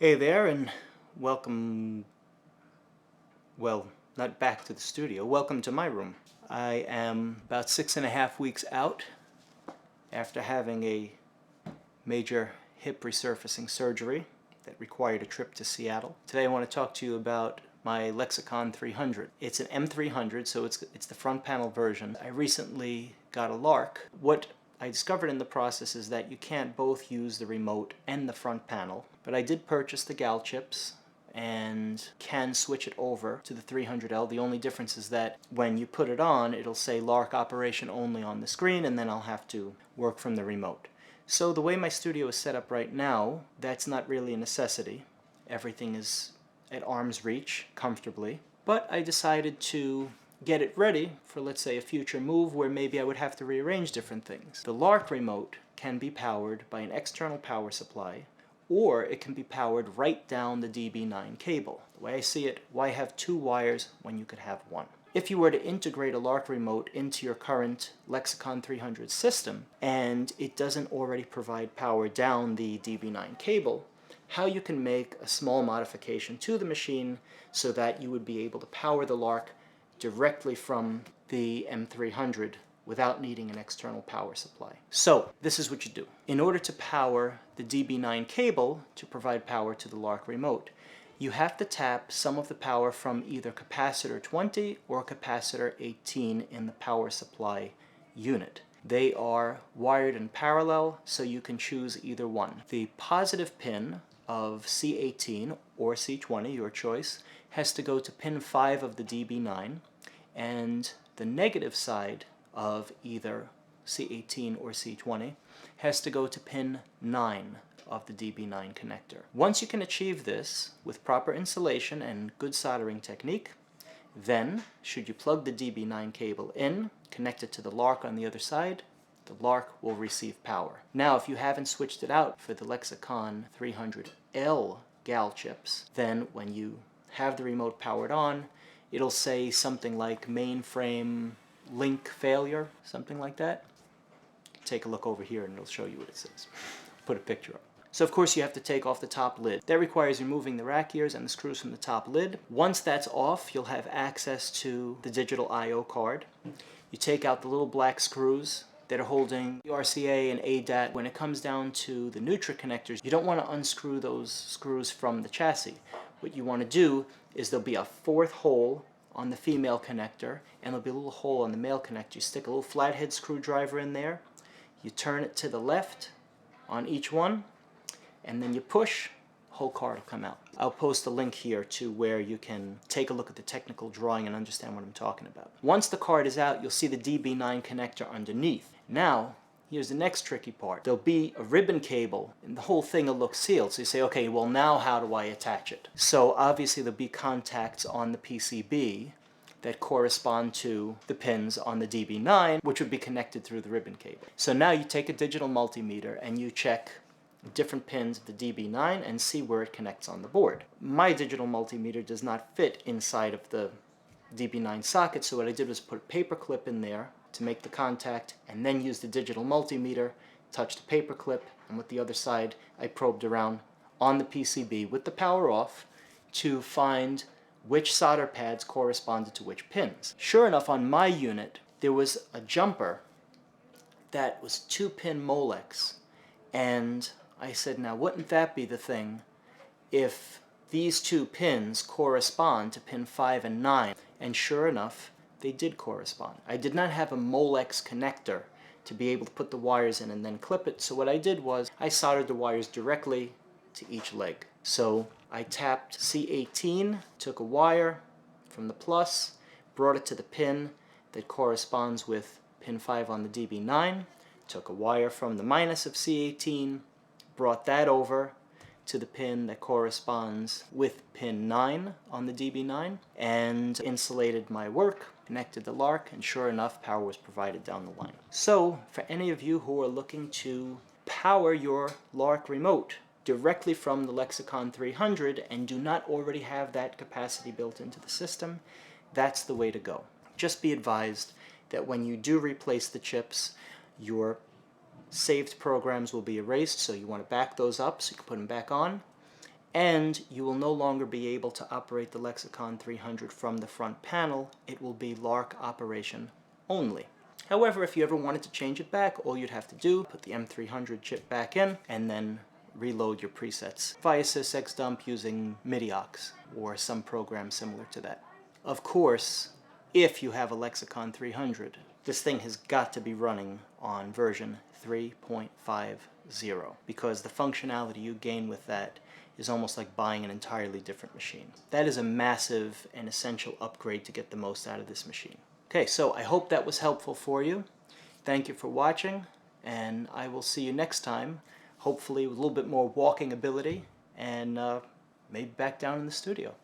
Hey there, and welcome, well, not back to the studio, welcome to my room. I am about 6.5 weeks out after having a major hip resurfacing surgery that required a trip to Seattle. Today I want to talk to you about my Lexicon 300. It's an M300, so it's the front panel version. I recently got a LARC. What I discovered in the process is that you can't both use the remote and the front panel, but I did purchase the gal chips and can switch it over to the 300L. The only difference is that when you put it on, it'll say LARC operation only on the screen, and then I'll have to work from the remote. So the way my studio is set up right now, that's not really a necessity. Everything is at arm's reach comfortably, but I decided to get it ready for, let's say, a future move where maybe I would have to rearrange different things. The LARC remote can be powered by an external power supply, or it can be powered right down the DB9 cable. The way I see it, why have two wires when you could have one? If you were to integrate a LARC remote into your current Lexicon 300 system and it doesn't already provide power down the DB9 cable, how you can make a small modification to the machine so that you would be able to power the LARC directly from the M300 without needing an external power supply. So this is what you do. In order to power the DB9 cable to provide power to the LARC remote, you have to tap some of the power from either capacitor 20 or capacitor 18 in the power supply unit. They are wired in parallel, so you can choose either one. The positive pin of C18 or C20, your choice, has to go to pin 5 of the DB9, and the negative side of either C18 or C20 has to go to pin 9 of the DB9 connector. Once you can achieve this with proper insulation and good soldering technique, then should you plug the DB9 cable in, connect it to the LARC on the other side, the LARC will receive power. Now, if you haven't switched it out for the Lexicon 300L gal chips, then when you have the remote powered on, it'll say something like mainframe link failure, something like that. Take a look over here and it'll show you what it says. Put a picture up. So of course you have to take off the top lid. That requires removing the rack gears and the screws from the top lid. Once that's off, you'll have access to the digital I/O card. You take out the little black screws that are holding the RCA and ADAT. When it comes down to the Neutrik connectors, you don't want to unscrew those screws from the chassis. What you want to do is there'll be a fourth hole on the female connector, and there'll be a little hole on the male connector. You stick a little flathead screwdriver in there, you turn it to the left on each one, and then you push, the whole card will come out. I'll post a link here to where you can take a look at the technical drawing and understand what I'm talking about. Once the card is out, you'll see the DB9 connector underneath. Now, here's the next tricky part. There'll be a ribbon cable, and the whole thing will look sealed. So you say, okay, well now how do I attach it? So obviously there'll be contacts on the PCB that correspond to the pins on the DB9, which would be connected through the ribbon cable. So now you take a digital multimeter and you check different pins of the DB9 and see where it connects on the board. My digital multimeter does not fit inside of the DB9 socket, so what I did was put a paper clip in there to make the contact, and then use the digital multimeter, touch the paper clip, and with the other side I probed around on the PCB with the power off to find which solder pads corresponded to which pins. Sure enough, on my unit there was a jumper that was 2-pin Molex, and I said, now wouldn't that be the thing if these two pins correspond to pin 5 and 9? And sure enough, they did correspond. I did not have a Molex connector to be able to put the wires in and then clip it, so what I did was I soldered the wires directly to each leg. So I tapped C18, took a wire from the plus, brought it to the pin that corresponds with pin 5 on the DB9, took a wire from the minus of C18, brought that over to the pin that corresponds with pin 9 on the DB9, and insulated my work, connected the LARC, and sure enough, power was provided down the line. So for any of you who are looking to power your LARC remote directly from the Lexicon 300 and do not already have that capacity built into the system, that's the way to go. Just be advised that when you do replace the chips, your saved programs will be erased, so you want to back those up so you can put them back on. And you will no longer be able to operate the Lexicon 300 from the front panel. It will be LARC operation only. However, if you ever wanted to change it back, all you'd have to do, put the M300 chip back in, and then reload your presets via sysxdump using MIDI-aux or some program similar to that. Of course, if you have a Lexicon 300, this thing has got to be running on version 3.50 because the functionality you gain with that is almost like buying an entirely different machine. That is a massive and essential upgrade to get the most out of this machine. Okay, so I hope that was helpful for you. Thank you for watching, and I will see you next time, hopefully with a little bit more walking ability and maybe back down in the studio.